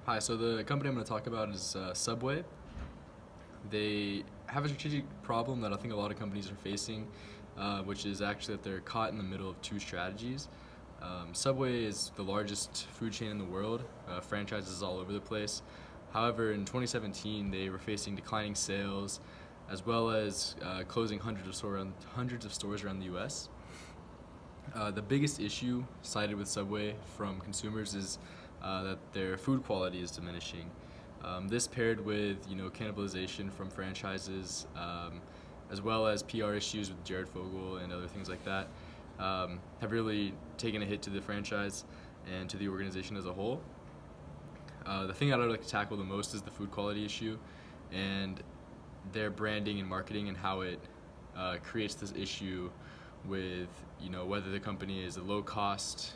Hi, so the company I'm going to talk about is Subway. They have a strategic problem that I think a lot of companies are facing, which is actually that they're caught in the middle of two strategies. Subway is the largest food chain in the world, franchises all over the place. However, in 2017, they were facing declining sales as well as closing hundreds of stores around the US. The biggest issue cited with Subway from consumers is that their food quality is diminishing. This paired with cannibalization from franchises, as well as PR issues with Jared Fogle and other things like that, have really taken a hit to the franchise and to the organization as a whole. The thing that I'd like to tackle the most is the food quality issue and their branding and marketing and how it creates this issue with whether the company is a low cost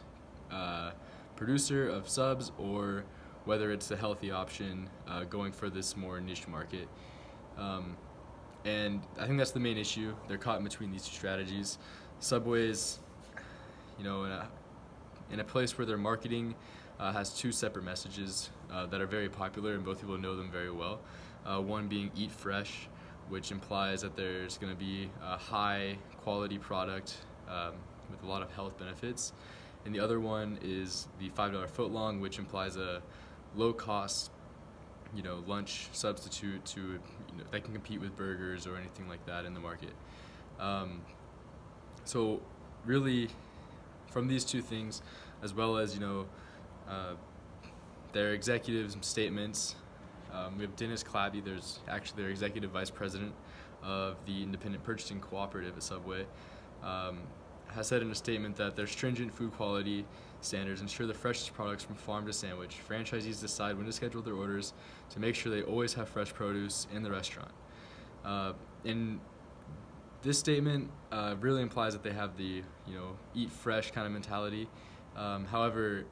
producer of subs or whether it's a healthy option going for this more niche market. And I think that's the main issue. They're caught in between these two strategies. Subway's, in a place where their marketing has two separate messages that are very popular and both people know them very well. One being Eat Fresh, which implies that there's going to be a high quality product with a lot of health benefits. And the other one is the $5 footlong, which implies a low cost lunch substitute to that can compete with burgers or anything like that in the market. So really from these two things, as well as their executives' statements, we have Dennis Clabby. There's actually their executive vice president of the Independent Purchasing Cooperative at Subway, has said in a statement that their stringent food quality standards ensure the freshest products from farm to sandwich. Franchisees decide when to schedule their orders to make sure they always have fresh produce in the restaurant. And this statement really implies that they have the eat fresh kind of mentality. However,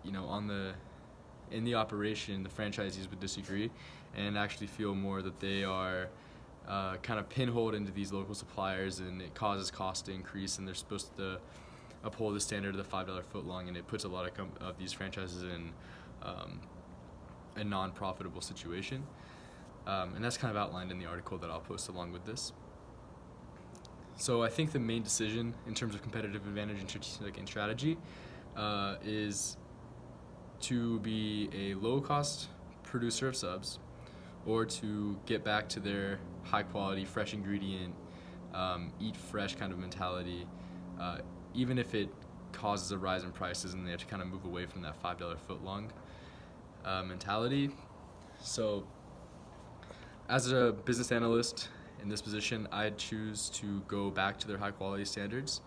in the operation, the franchisees would disagree and actually feel more that they are kind of pinholed into these local suppliers, and it causes cost to increase, and they're supposed to uphold the standard of the $5 footlong, and it puts a lot of these franchises in a non-profitable situation. And that's kind of outlined in the article that I'll post along with this. So I think the main decision in terms of competitive advantage and strategy is to be a low-cost producer of subs, or to get back to their high-quality, fresh ingredient, eat fresh kind of mentality, even if it causes a rise in prices and they have to kind of move away from that $5 footlong mentality. So as a business analyst in this position, I'd choose to go back to their high-quality standards.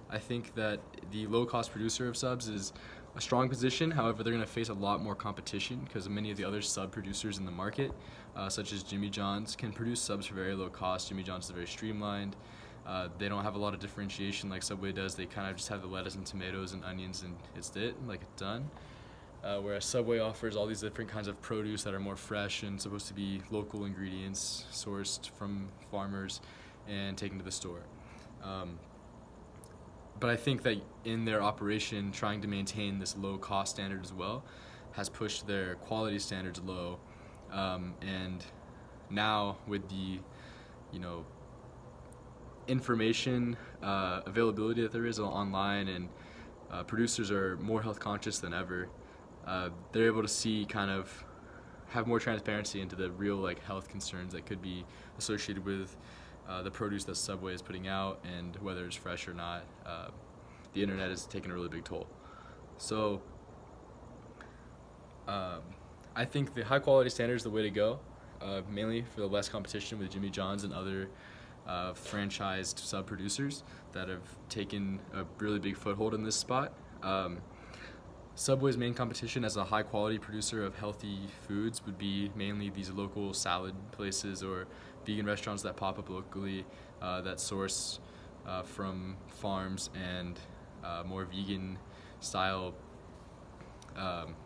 I think that the low-cost producer of subs is a strong position. However, they're going to face a lot more competition because many of the other sub producers in the market, such as Jimmy John's, can produce subs for very low cost. Jimmy John's is very streamlined. They don't have a lot of differentiation like Subway does. They kind of just have the lettuce and tomatoes and onions, and it's done. Whereas Subway offers all these different kinds of produce that are more fresh and supposed to be local ingredients sourced from farmers and taken to the store. But I think that in their operation, trying to maintain this low cost standard as well has pushed their quality standards low. And now with the information availability that there is online, and producers are more health conscious than ever, they're able to see have more transparency into the real health concerns that could be associated with the produce that Subway is putting out, and whether it's fresh or not. The internet has taken a really big toll. So I think the high quality standard is the way to go, mainly for the less competition with Jimmy John's and other franchised sub producers that have taken a really big foothold in this spot. Subway's main competition as a high quality producer of healthy foods would be mainly these local salad places or vegan restaurants that pop up locally that source from farms and more vegan style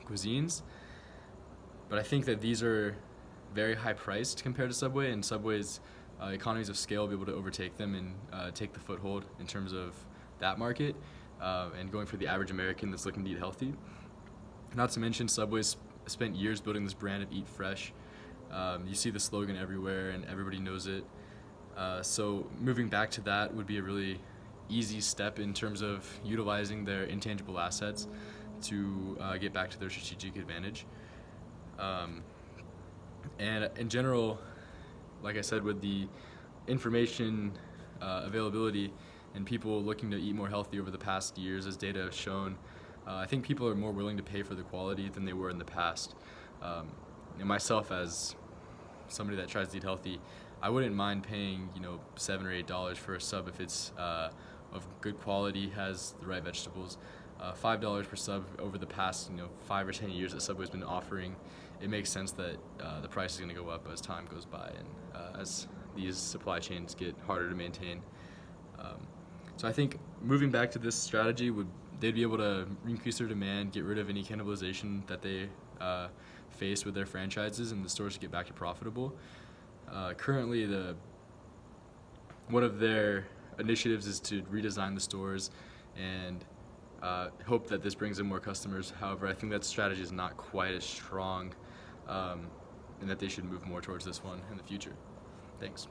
cuisines. But I think that these are very high priced compared to Subway, and Subway's economies of scale will be able to overtake them and take the foothold in terms of that market, and going for the average American that's looking to eat healthy. Not to mention Subway's spent years building this brand of Eat Fresh. You see the slogan everywhere and everybody knows it. So moving back to that would be a really easy step in terms of utilizing their intangible assets to get back to their strategic advantage. And in general, like I said, with the information availability and people looking to eat more healthy over the past years, as data has shown, I think people are more willing to pay for the quality than they were in the past. And myself, as somebody that tries to eat healthy, I wouldn't mind paying $7 or $8 for a sub if it's of good quality, has the right vegetables. $5 per sub over the past 5 or 10 years that Subway's been offering, it makes sense that the price is going to go up as time goes by and as these supply chains get harder to maintain. So I think moving back to this strategy, they'd be able to increase their demand, get rid of any cannibalization that they face with their franchises, and the stores get back to profitable. Currently, one of their initiatives is to redesign the stores and hope that this brings in more customers. However, I think that strategy is not quite as strong, and that they should move more towards this one in the future. Thanks.